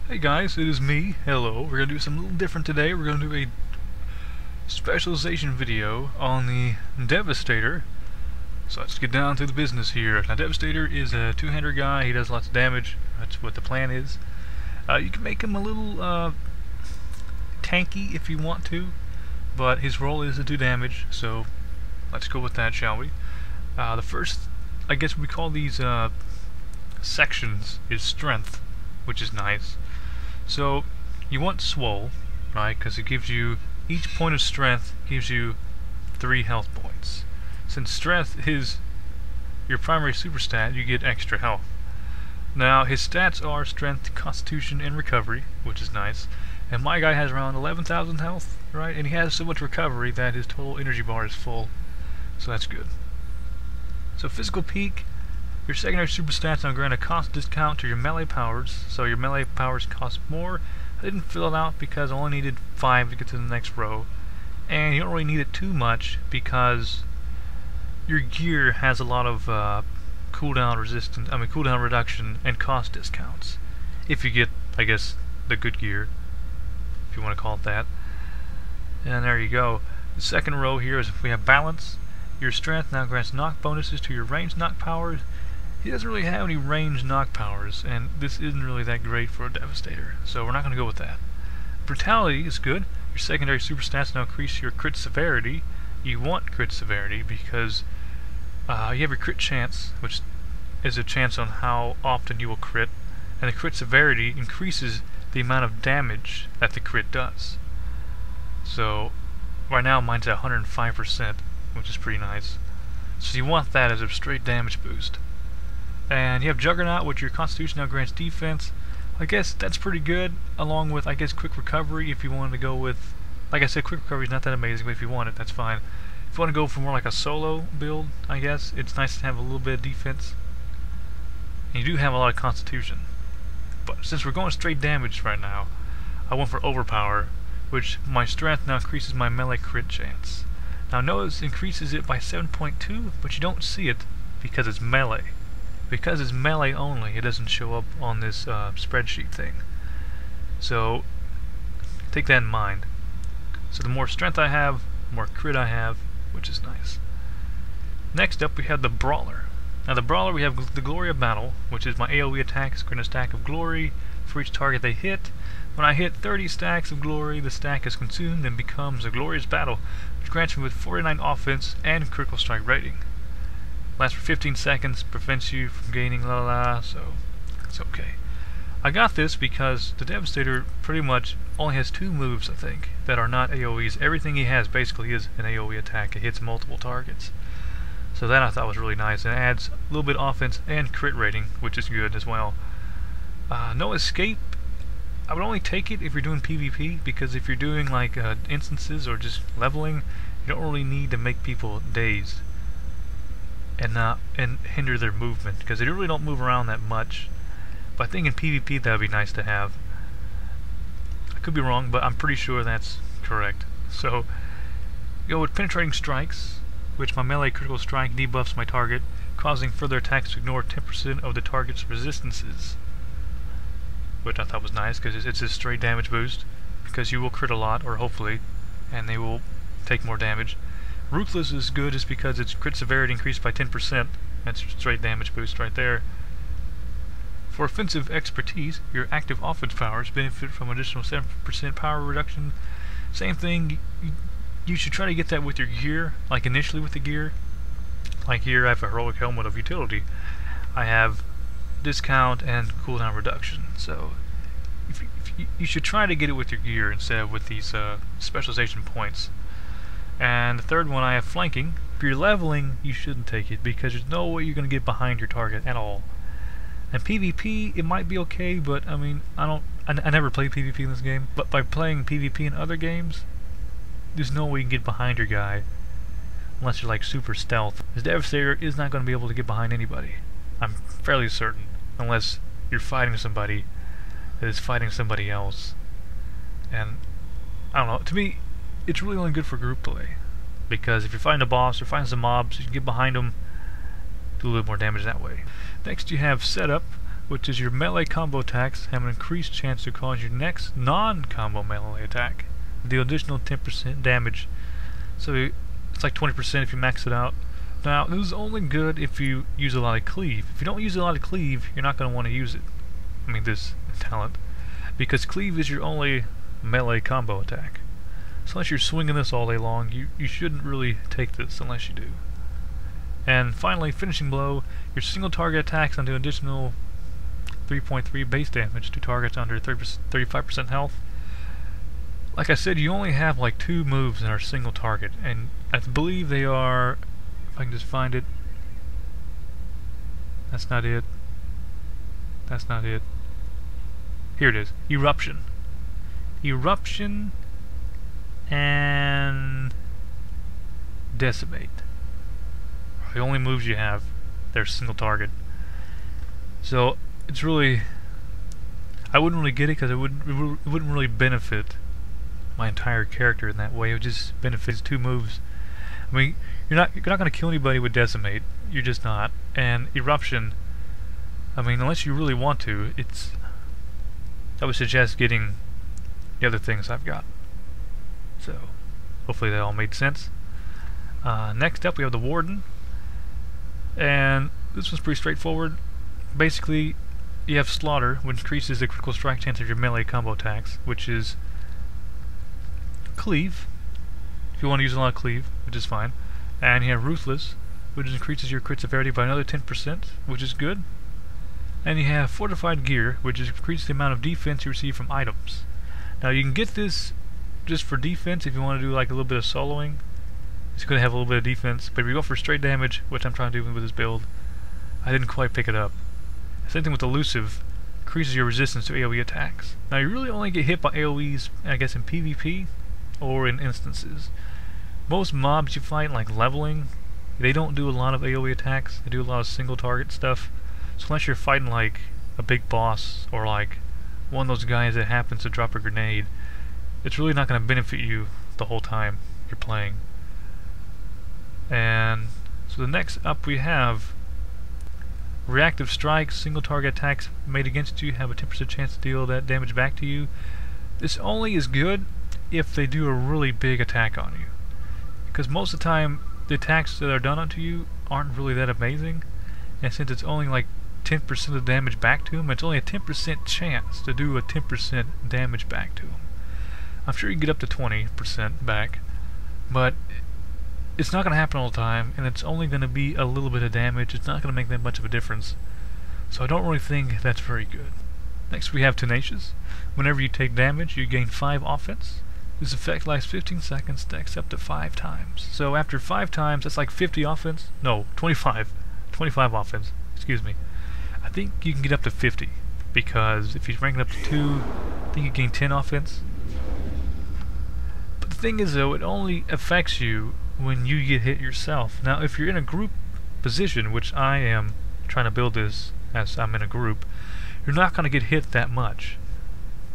Hey guys, it is me. Hello. We're going to do something a little different today. We're going to do a specialization video on the Devastator. So let's get down to the business here. Now Devastator is a two-hander guy. He does lots of damage. That's what the plan is. You can make him a little tanky if you want to, but his role is to do damage, so let's go with that, shall we? The first, I guess we call these sections, is strength, which is nice. So you want swole, right? Because it gives you, each point of strength gives you 3 health points. Since strength is your primary super stat, you get extra health. Now his stats are strength, constitution, and recovery, which is nice. And my guy has around 11,000 health, right? And he has so much recovery that his total energy bar is full, so that's good. So physical peak. Your secondary super stats now grant a cost discount to your melee powers, so your melee powers cost more. I didn't fill it out because I only needed 5 to get to the next row. And you don't really need it too much because your gear has a lot of cooldown reduction and cost discounts. If you get, I guess, the good gear, if you want to call it that. And there you go. The second row here is if we have balance. Your strength now grants knock bonuses to your ranged knock powers. He doesn't really have any ranged knock powers, and this isn't really that great for a Devastator, so we're not going to go with that. Brutality is good. Your secondary super stats now increase your crit severity. You want crit severity because you have your crit chance, which is a chance on how often you will crit, and the crit severity increases the amount of damage that the crit does. So right now mine's at 105%, which is pretty nice. So you want that as a straight damage boost. And you have Juggernaut, which your constitution now grants defense. I guess that's pretty good, along with, I guess, quick recovery if you wanted to go with, like I said, quick recovery is not that amazing, but if you want it, that's fine. If you want to go for more like a solo build, I guess, it's nice to have a little bit of defense. And you do have a lot of constitution. But since we're going straight damage right now, I went for overpower, which my strength now increases my melee crit chance. Now notice increases it by 7.2, but you don't see it because it's melee. Because it's melee only, it doesn't show up on this spreadsheet thing. So take that in mind. So the more strength I have, the more crit I have, which is nice. Next up we have the Brawler. Now the Brawler, we have the Glory of Battle, which is my AoE attacks grant a stack of glory for each target they hit. When I hit 30 stacks of glory, the stack is consumed and becomes a Glorious Battle, which grants me with 49 offense and critical strike rating. Lasts for 15 seconds, prevents you from gaining so it's okay. I got this because the Devastator pretty much only has 2 moves, I think, that are not AoEs. Everything he has basically is an AoE attack. It hits multiple targets. So that I thought was really nice, and it adds a little bit of offense and crit rating, which is good as well. No escape. I would only take it if you're doing PvP, because if you're doing like instances or just leveling, you don't really need to make people dazed and hinder their movement, because they really don't move around that much. But I think in PvP that would be nice to have. I could be wrong, but I'm pretty sure that's correct. So go with penetrating strikes, which my melee critical strike debuffs my target, causing further attacks to ignore 10% of the target's resistances, which I thought was nice because it's a straight damage boost, because you will crit a lot, or hopefully, and they will take more damage. Ruthless is good just because its crit severity increased by 10%. That's a straight damage boost right there. For offensive expertise, your active offense powers benefit from additional 7% power reduction. Same thing, you should try to get that with your gear, like initially with the gear. Like here I have a heroic helmet of utility. I have discount and cooldown reduction. So you should try to get it with your gear instead of with these specialization points. And the third one, I have flanking. If you're leveling, you shouldn't take it because there's no way you're going to get behind your target at all. And PvP, it might be okay, but I mean, I never played PvP in this game. But by playing PvP in other games, there's no way you can get behind your guy unless you're like super stealth. This Devastator is not going to be able to get behind anybody. I'm fairly certain, unless you're fighting somebody that is fighting somebody else. And I don't know. To me, it's really only good for group play, because if you're fighting a boss or fighting some mobs, you can get behind them, do a little more damage that way. Next you have setup. which is your melee combo attacks have an increased chance to cause your next non-combo melee attack to deal additional 10% damage. So it's like 20% if you max it out. Now, this is only good if you use a lot of cleave. If you don't use a lot of cleave, you're not going to want to use it. I mean, this talent. Because cleave is your only melee combo attack. So unless you're swinging this all day long, you shouldn't really take this unless you do. And finally, finishing blow, your single target attacks undo additional 3.3 base damage to targets under 35% health. Like I said, you only have like 2 moves that are single target, and I believe they are, if I can just find it, that's not it, that's not it, here it is, Eruption. Eruption and Decimate are the only moves you have. They're single target. So it's really, I wouldn't really get it because it wouldn't really benefit my entire character in that way. It would just benefit 2 moves. I mean, you're not going to kill anybody with Decimate. You're just not. And Eruption, I mean, unless you really want to, I would suggest getting the other things I've got. So hopefully that all made sense. Next up we have the Warden, and this one's pretty straightforward. Basically, you have Slaughter, which increases the critical strike chance of your melee combo attacks, which is Cleave, if you want to use a lot of Cleave, which is fine. And you have Ruthless, which increases your crit severity by another 10%, which is good. And you have Fortified Gear, which increases the amount of defense you receive from items. Now you can get this just for defense if you want to do like a little bit of soloing. It's going to have a little bit of defense, but if you go for straight damage, which I'm trying to do with this build, I didn't quite pick it up. Same thing with Elusive, increases your resistance to AoE attacks. Now you really only get hit by AoEs, I guess, in PvP or in instances. Most mobs you fight, like leveling, they don't do a lot of AoE attacks. They do a lot of single target stuff. So unless you're fighting like a big boss or like one of those guys that happens to drop a grenade, it's really not going to benefit you the whole time you're playing. And so the next up we have Reactive Strikes. Single target attacks made against you have a 10% chance to deal that damage back to you. This only is good if they do a really big attack on you, because most of the time the attacks that are done onto you aren't really that amazing, and since it's only like 10% of the damage back to them, it's only a 10% chance to do a 10% damage back to them. I'm sure you can get up to 20% back, but it's not going to happen all the time, and it's only going to be a little bit of damage. It's not going to make that much of a difference, so I don't really think that's very good. Next we have Tenacious. Whenever you take damage, you gain 5 offense. This effect lasts 15 seconds, stacks up to 5 times. So after 5 times, that's like 50 offense. No, 25 offense, excuse me. I think you can get up to 50, because if you rank it up to 2, I think you gain 10 offense. But the thing is though, it only affects you when you get hit yourself. Now if you're in a group position, which I am trying to build this as I'm in a group, you're not going to get hit that much.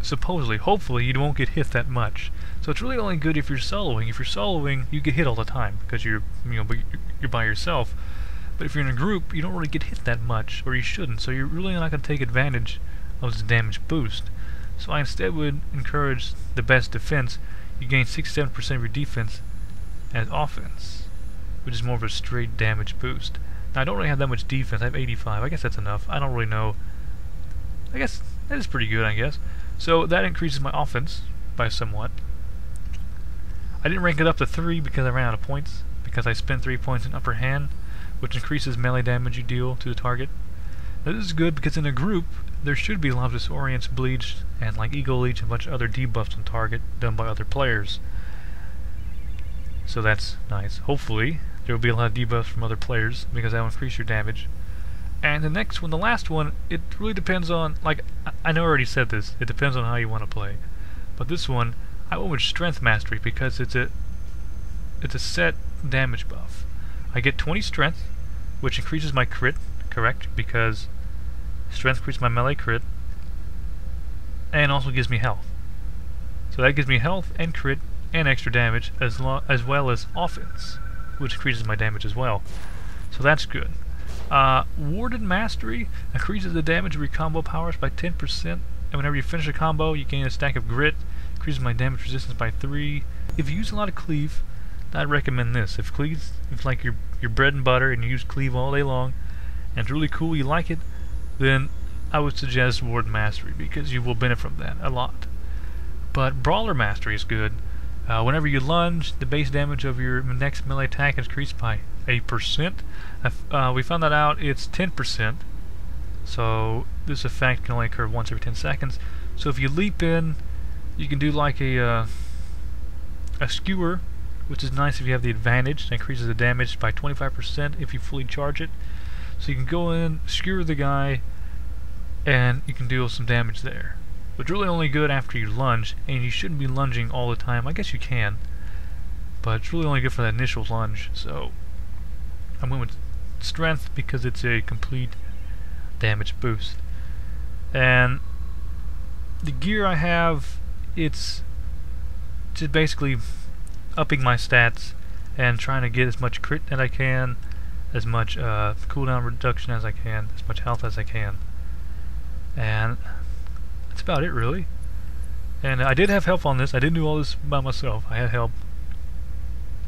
Supposedly, hopefully you won't get hit that much. So it's really only good if you're soloing. If you're soloing, you get hit all the time because you're by yourself. But if you're in a group, you don't really get hit that much, or you shouldn't. So you're really not going to take advantage of this damage boost. So I instead would encourage the best defense. You gain 67% of your defense as offense, which is more of a straight damage boost. Now I don't really have that much defense. I have 85. I guess that's enough. I don't really know. I guess that is pretty good, I guess. So that increases my offense by somewhat. I didn't rank it up to 3 because I ran out of points, because I spent 3 points in upper hand, which increases melee damage you deal to the target. Now this is good because in a group there should be a lot of Disorients, Bleach, and like Ego Leech and a bunch of other debuffs on target done by other players. So that's nice. Hopefully there will be a lot of debuffs from other players, because that will increase your damage. And the next one, the last one, it really depends on, like, I know I already said this, it depends on how you want to play. But this one, I went with Strength Mastery because it's a set damage buff. I get 20 strength, which increases my crit, correct, because strength increases my melee crit, and also gives me health. So that gives me health and crit and extra damage, as well as offense, which increases my damage as well. So that's good. Warded Mastery increases the damage of your combo powers by 10%, and whenever you finish a combo, you gain a stack of grit. Increases my damage resistance by 3. If you use a lot of cleave, I'd recommend this. If cleave's like your bread and butter, and you use cleave all day long, and it's really cool, you like it, then I would suggest Warded Mastery because you will benefit from that a lot. But Brawler Mastery is good. Whenever you lunge, the base damage of your next melee attack is increased by 8%. We found that out, it's 10%, so this effect can only occur once every 10 seconds. So if you leap in, you can do like a skewer, which is nice if you have the advantage. It increases the damage by 25% if you fully charge it. So you can go in, skewer the guy, and you can deal some damage there. But it's really only good after you lunge, and you shouldn't be lunging all the time. I guess you can, but it's really only good for that initial lunge. So I went with strength because it's a complete damage boost. And the gear I have, it's just basically upping my stats and trying to get as much crit that I can, as much cooldown reduction as I can, as much health as I can. And that's about it, really. And I did have help on this. I didn't do all this by myself. I had help.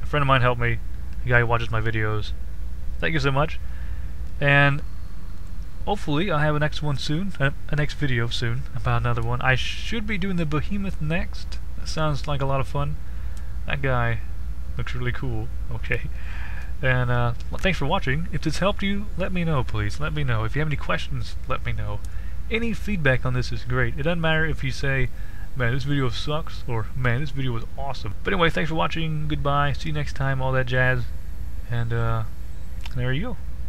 A friend of mine helped me, a guy who watches my videos. Thank you so much. And hopefully I'll have a next one soon, a next video soon about another one. I should be doing the Behemoth next. That sounds like a lot of fun. That guy looks really cool. Okay. And thanks for watching. If this helped you, let me know, please. Let me know. If you have any questions, let me know. Any feedback on this is great. It doesn't matter if you say, man, this video sucks, or man, this video was awesome. But anyway, thanks for watching. Goodbye. See you next time. All that jazz. And there you go.